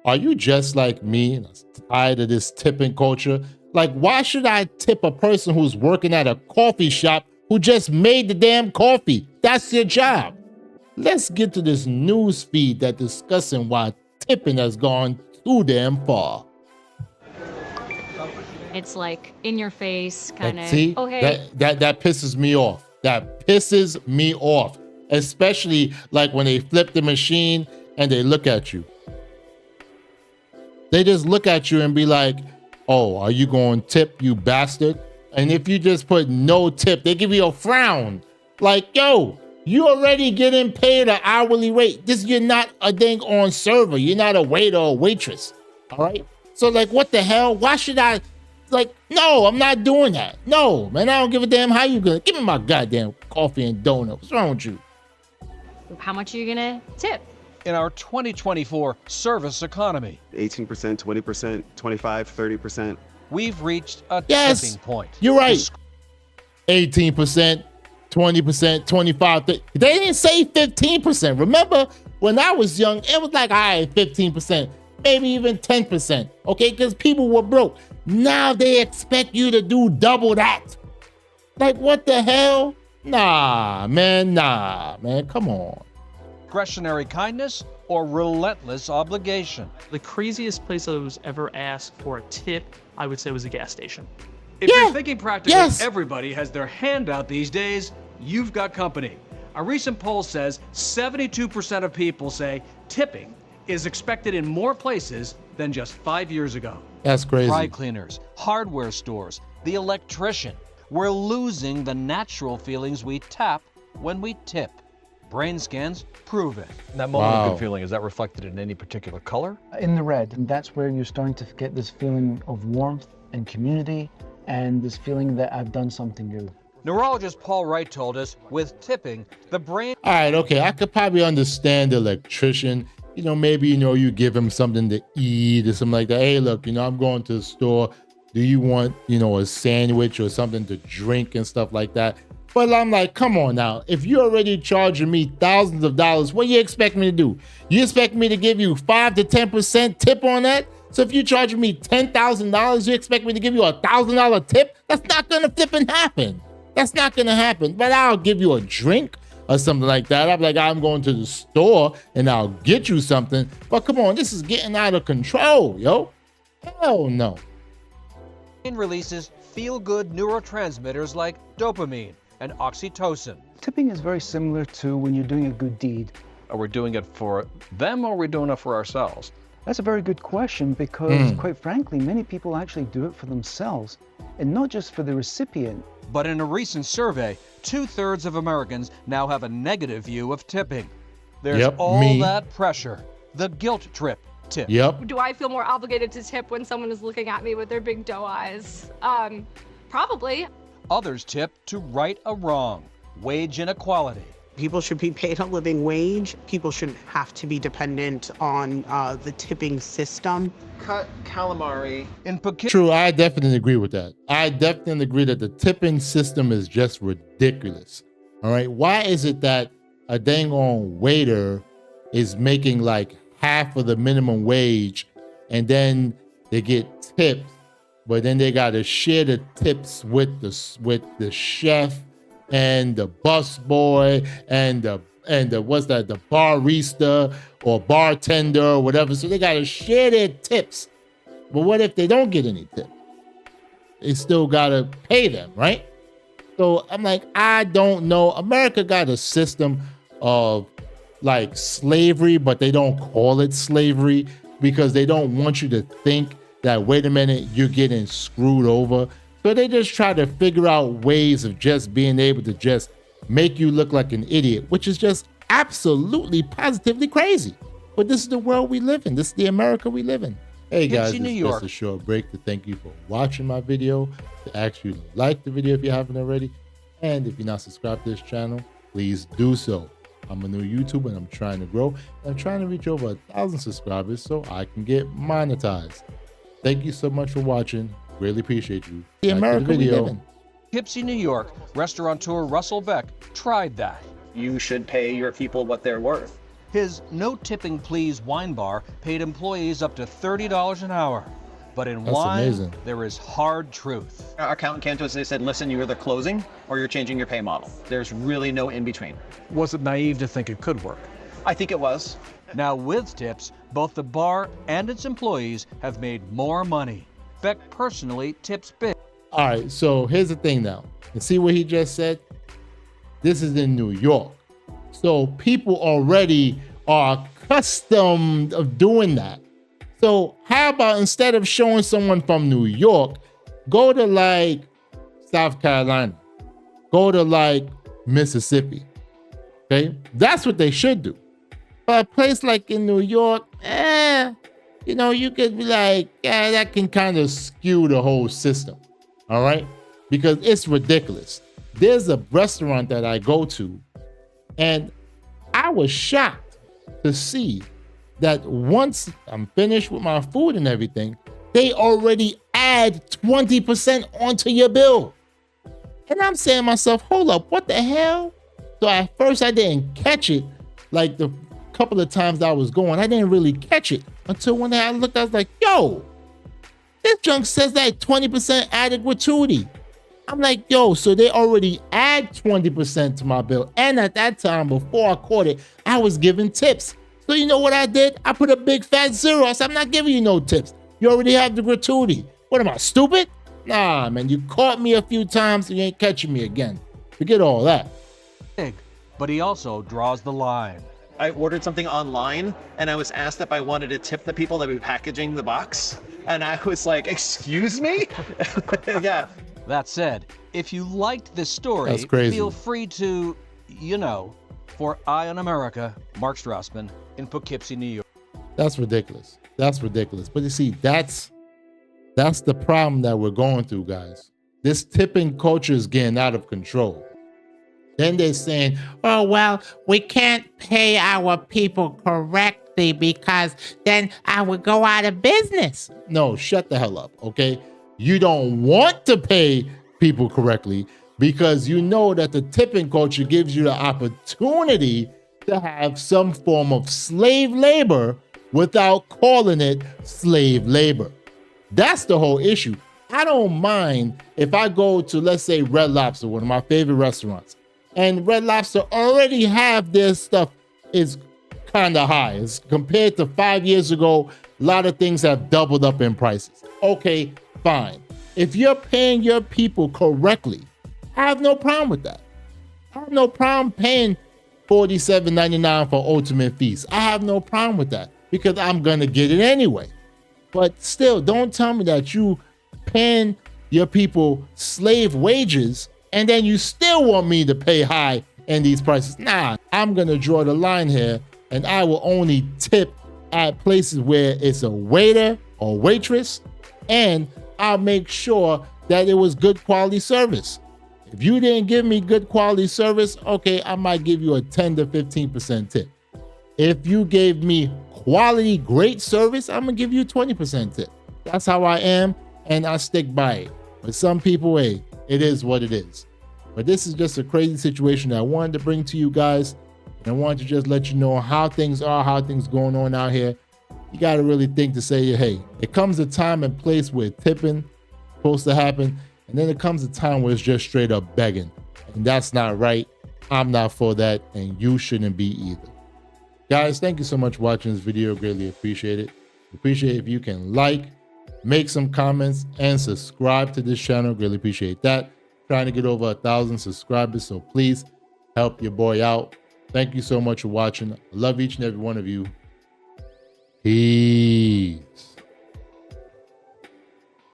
are you just like me and tired of this tipping culture? Like, why should I tip a person who's working at a coffee shop who just made the damn coffee? That's your job. Let's get to this news feed that's discussing why tipping has gone too damn far. It's like in your face, kind of. See, Oh, hey. that pisses me off. That pisses me off, especially like when they flip the machine and they look at you. They just look at you and be like, "Oh, are you going to tip, you bastard?" And if you just put no tip, they give you a frown. Like, yo, you already getting paid an hourly rate. You're not a dang on server. You're not a waiter or waitress. All right. So like, what the hell? Why should I? Like, no, I'm not doing that. No, man, I don't give a damn how you gonna give me my goddamn coffee and donut. What's wrong with you? How much are you gonna tip? In our 2024 service economy, 18%, 20%, 25, 30%. we've reached a Yes, tipping point. you're right. 18%, 20%, 25%. They didn't say 15%. Remember, when I was young, it was like, all right, 15%, maybe even 10%. Okay, because people were broke. Now they expect you to do double that. Like, what the hell? Nah, man, come on. Discretionary kindness or relentless obligation. The craziest place I was ever asked for a tip, I would say, was a gas station. If you're thinking practically everybody has their hand out these days, you've got company. A recent poll says 72% of people say tipping is expected in more places than just 5 years ago. That's crazy. Dry cleaners, hardware stores, the electrician. We're losing the natural feelings we tap when we tip. Brain scans prove it. That moment of good feeling, is that reflected in any particular color? In the red, and that's where you're starting to get this feeling of warmth and community and this feeling that I've done something good. Neurologist Paul Wright told us with tipping, the brain... All right, okay, I could probably understand the electrician. You know, maybe, you give him something to eat or something like that. Hey, look, I'm going to the store. Do you want, a sandwich or something to drink and stuff like that? But I'm like, come on now. If you're already charging me thousands of dollars, what do you expect me to do? You expect me to give you 5 to 10% tip on that? So if you're charging me $10,000, you expect me to give you $1,000 tip? That's not gonna flipping happen. That's not gonna happen. But I'll give you a drink or something like that. I'm like, I'm going to the store and I'll get you something. But come on, this is getting out of control, yo. Hell no. Brain releases feel-good neurotransmitters like dopamine and oxytocin. Tipping is very similar to when you're doing a good deed. Are we doing it for them or are we doing it for ourselves? That's a very good question because, quite frankly, many people actually do it for themselves and not just for the recipient. But in a recent survey, 2/3 of Americans now have a negative view of tipping. There's all that pressure, the guilt trip tip. Do I feel more obligated to tip when someone is looking at me with their big doe eyes? Probably. Others tip to right a wrong, wage inequality. People should be paid a living wage. People shouldn't have to be dependent on the tipping system. Cut calamari. True, I definitely agree with that. I definitely agree that the tipping system is just ridiculous. All right, why is it that a dang on waiter is making like half of the minimum wage and then they get tipped, but then they got to share the tips with the chef and the bus boy and the what's that, the barista or bartender or whatever. So they got to share their tips. But what if they don't get any tip? They still got to pay them, right? So I'm like, I don't know. America got a system of like slavery, but they don't call it slavery because they don't want you to think that, wait a minute, you're getting screwed over. So they just try to figure out ways of just being able to just make you look like an idiot, which is just absolutely positively crazy. But this is the world we live in. This is the America we live in. Hey guys, this is just a short break to thank you for watching my video, to ask you to like the video if you haven't already, and if you're not subscribed to this channel, please do so. I'm a new YouTuber and I'm trying to grow. I'm trying to reach over 1,000 subscribers so I can get monetized. Thank you so much for watching. Really appreciate you. The America we live in. Poughkeepsie, New York, restaurateur Russell Beck tried that. You should pay your people what they're worth. His No Tipping Please wine bar paid employees up to $30 an hour. But in That's wine, amazing. there is hard truth. Our accountant came to us and they said, listen, you're either closing or you're changing your pay model. There's really no in between. Was it naive to think it could work? I think it was. Now with tips, both the bar and its employees have made more money. Beck personally tips big. All right, so here's the thing now. And see what he just said? This is in New York. So people already are accustomed of doing that. So how about instead of showing someone from New York, go to like South Carolina, go to like Mississippi, okay? That's what they should do. But a place like in New York, you know, you could be like, that can kind of skew the whole system, all right? Because it's ridiculous. There's a restaurant that I go to, and I was shocked to see that once I'm finished with my food and everything, they already add 20% onto your bill. And I'm saying to myself, hold up, what the hell? So at first I didn't catch it. Like the couple of times I was going, I didn't really catch it until when I looked, I was like, yo, this junk says that 20% added gratuity. I'm like, yo, so they already add 20% to my bill. And at that time, before I caught it, I was giving tips. So you know what I did? I put a big fat zero. I said, I'm not giving you no tips. You already have the gratuity. What am I, stupid? Nah, man, you caught me a few times and you ain't catching me again. Forget all that. But he also draws the line. I ordered something online and I was asked if I wanted to tip the people that were packaging the box. And I was like, excuse me? Yeah. That said, if you liked this story, That's crazy. feel free to, you know, for Eye on America, Mark Strassman in Poughkeepsie, New York. That's ridiculous. That's ridiculous. But you see, that's the problem that we're going through, guys. This tipping culture is getting out of control. Then they're saying, oh, well, we can't pay our people correctly because then I would go out of business. No, shut the hell up, okay? You don't want to pay people correctly because you know that the tipping culture gives you the opportunity to have some form of slave labor without calling it slave labor. That's the whole issue. I don't mind if I go to, let's say, Red Lobster, one of my favorite restaurants, and Red Lobster already have their stuff is kind of high. It's compared to 5 years ago, a lot of things have doubled up in prices. Okay, fine. If you're paying your people correctly, I have no problem with that. I have no problem paying $47.99 for Ultimate Feast. I have no problem with that because I'm going to get it anyway. But still, don't tell me that you paying your people slave wages and then you still want me to pay high in these prices. Nah, I'm going to draw the line here and I will only tip at places where it's a waiter or waitress, and I'll make sure that it was good quality service. If you didn't give me good quality service, okay, I might give you a 10 to 15% tip. If you gave me quality, great service, I'm gonna give you a 20% tip. That's how I am, and I stick by it. But some people, hey, it is what it is. But this is just a crazy situation that I wanted to bring to you guys. And I wanted to just let you know how things are, how things going on out here. You got to really think to say, hey, it comes a time and place where tipping is supposed to happen. And then it comes a time where it's just straight up begging. And that's not right. I'm not for that. And you shouldn't be either. Guys, thank you so much for watching this video. Greatly appreciate it. Appreciate if you can like, make some comments, and subscribe to this channel. Greatly appreciate that. Trying to get over 1,000 subscribers. So please help your boy out. Thank you so much for watching. I love each and every one of you. Peace.